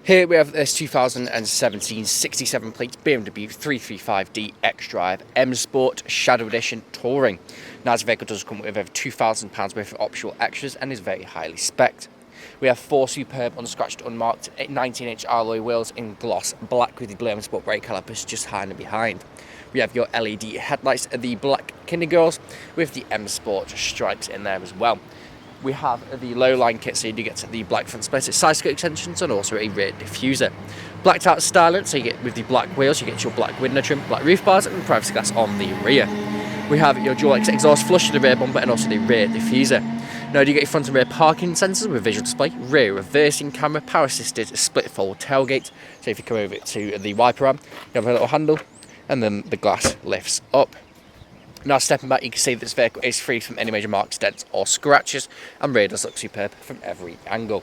Here we have this 2017 67 plate BMW 335D XDRIVE M Sport Shadow Edition Touring. Now this vehicle does come with over £2,000 worth of optional extras and is very highly spec'd. We have 4 superb unscratched, unmarked 19-inch alloy wheels in gloss black with the blue M Sport brake calipers just behind and behind. We have your LED headlights, the black Kindergirls with the M Sport stripes in there as well. We have the low line kit, so you do get the black front splitter, side skirt extensions, and also a rear diffuser. Blacked out styling, so you get with the black wheels, you get your black window trim, black roof bars, and privacy glass on the rear. We have your dual exhaust flush to the rear bumper and also the rear diffuser. Now you do get your front and rear parking sensors with visual display, rear reversing camera, power assisted split fold tailgate. So if you come over to the wiper arm, you have a little handle, and then the glass lifts up. Now stepping back, you can see that this vehicle is free from any major marks, dents or scratches, and rear does look superb from every angle.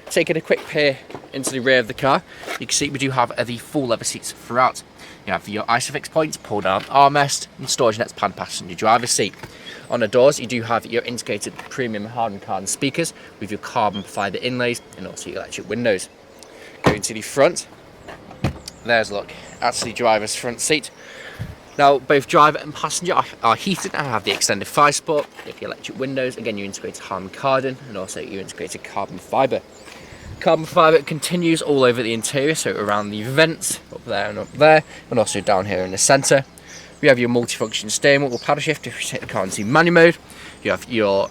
Taking a quick peer into the rear of the car, you can see we do have the full leather seats throughout. You have your ISOFIX points, pull down armrest, and storage nets pan passenger driver's seat. On the doors, you do have your integrated premium hardened carbon speakers with your carbon fibre inlays and also your electric windows. Going to the front, there's a look at the driver's front seat. Now, both driver and passenger are heated and have the extended thigh support. You have your electric windows, again your integrated hardened carbon and also your integrated carbon fibre. Carbon fibre continues all over the interior, so around the vents, up there, and also down here in the centre. We have your multifunction steering wheel, paddle shift if you take the car into manual mode. You have your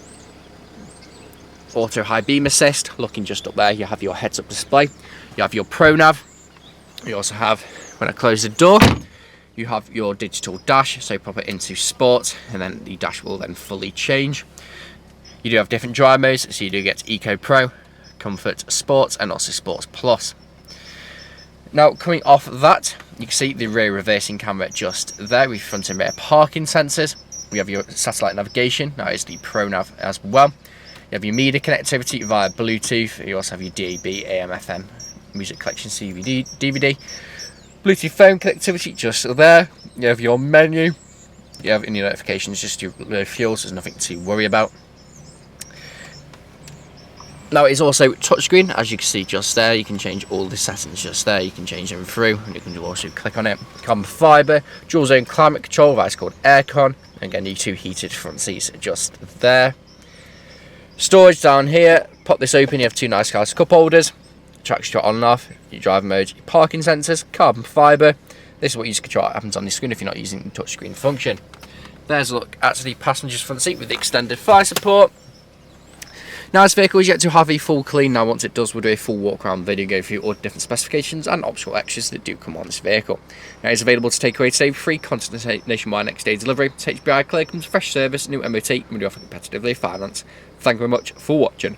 auto high beam assist, looking just up there, you have your heads up display. You have your Pro Nav. You also have, when I close the door, you have your digital dash, so pop it into sport, and then the dash will then fully change. You do have different drive modes, so you do get Eco Pro, Comfort Sports, and also Sports Plus. Now, coming off that, you can see the rear reversing camera just there with front and rear parking sensors. We have your satellite navigation, now it's the Pro Nav as well. You have your media connectivity via Bluetooth. You also have your DAB, AM, FM, music collection, DVD, Bluetooth phone connectivity just there. You have your menu. You have any notifications, just your fuels. There's nothing to worry about. Now it is also touchscreen, as you can see just there. You can change all the settings just there. You can change them through, and you can also click on it. Carbon fibre, dual zone climate control, that's called aircon. Again, your 2 heated front seats just there. Storage down here. Pop this open. You have 2 nice size cup holders. Traction on and off, your driver mode, your parking sensors, carbon fibre. This is what you use to control what happens on the screen if you're not using the touchscreen function. There's a look at the passenger's front seat with the extended thigh support. Now this vehicle is yet to have a full clean. Now once it does, we'll do a full walk around video, go through all the different specifications and optional extras that do come on this vehicle. Now it's available to take away today, free constant nationwide next day delivery. HPI clear, comes fresh service, new MOT, and we do offer competitively finance. Thank you very much for watching.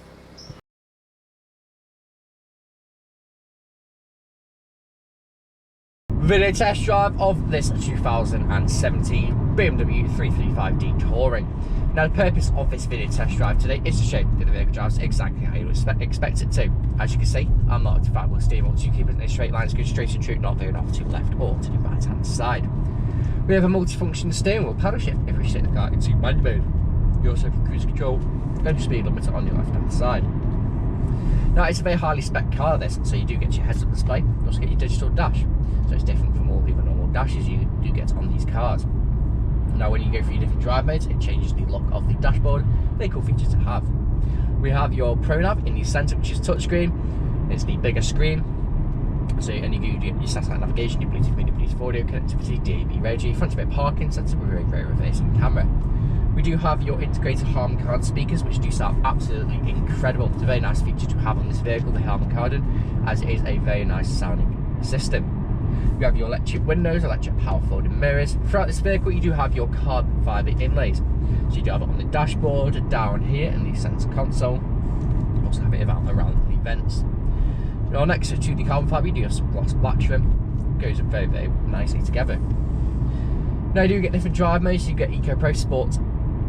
Video test drive of this 2017 BMW 335D Touring. Now the purpose of this video test drive today is to show that the vehicle drives exactly how you expect it to. As you can see, I'm not a fabulous steering wheel, so you keep it in a straight line, go straight and true, not veering off to the left or to the right hand side. We have a multifunction steering wheel paddle shift if we take the car into manual mode. You also have cruise control and speed limiter on your left hand side. Now it's a very highly spec car this, so you do get your heads up display, you also get your digital dash. So it's different from all the other normal dashes you do get on these cars. Now when you go through your different drive modes, it changes the look of the dashboard. Very cool feature to have. We have your Pro Nav in the centre, which is touchscreen. It's the bigger screen. So and you get your satellite navigation, your Bluetooth media, Bluetooth audio connectivity, DAB radio, front of it parking sensor with a rear reversing camera. We do have your integrated Harman Kardon speakers, which do sound absolutely incredible. It's a very nice feature to have on this vehicle, the Harman Kardon, as it is a very nice sounding system. You have your electric windows, electric power folding mirrors. Throughout this vehicle, you do have your carbon fibre inlays. So you do have it on the dashboard, down here in the centre console. You also have it around the vents. Now next to the carbon fibre, you do have some gloss black trim. Goes very, very nicely together. Now you do get different drive modes. You get Eco Pro, Sport,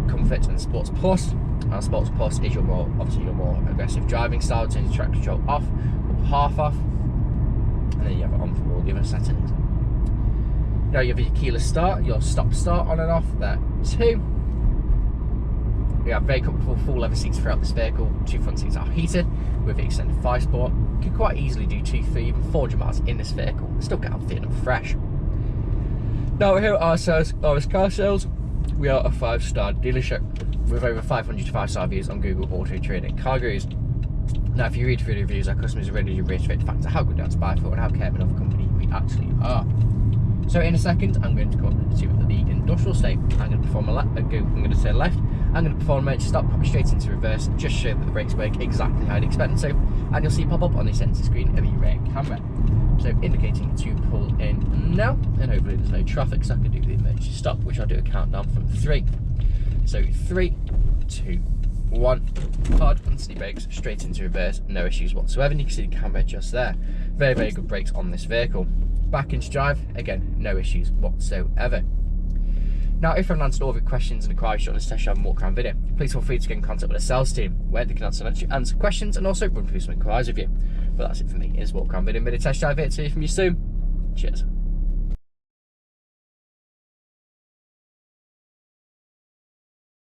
Comfort, and Sports Plus. Now Sports Plus is your more aggressive driving style. Turns the traction control off, or half off. And then you have it on for all the other settings. Now you have your keyless start, your stop start on and off there too. We have very comfortable full leather seats throughout this vehicle. 2 front seats are heated with the extended 5-sport. You can quite easily do 2, 3, even 400 miles in this vehicle and still get out fit and fresh. Now here at RS Car Sales, we are a 5-star dealership with over 500 5-star reviews on Google, Autotrader and Car Gurus. Now if you read through the reviews, our customers are ready to reiterate the fact of how good they are to buy for and how caring of a company we actually are. So in a second, I'm going to come to the industrial state. I'm going to perform I'm going to turn left. I'm going to perform a stop, pop straight into reverse, just show that the brakes work exactly how I'd expect them to, and you'll see pop up on the sensor screen of the rear camera. So indicating to pull in now, and hopefully there's no traffic, so I can do the emergency stop, which I'll do a countdown from 3. So 3, 2, 1, hard and steady brakes, straight into reverse, no issues whatsoever, and you can see the camera just there. Very, very good brakes on this vehicle. Back into drive, again, no issues whatsoever. Now, if I've answered all of your questions and inquiries during this test drive and walk around video, please feel free to get in contact with the sales team, where they can answer questions and also run through some inquiries with you. But that's it for me, is walk around video and test drive here to see you from you soon. Cheers.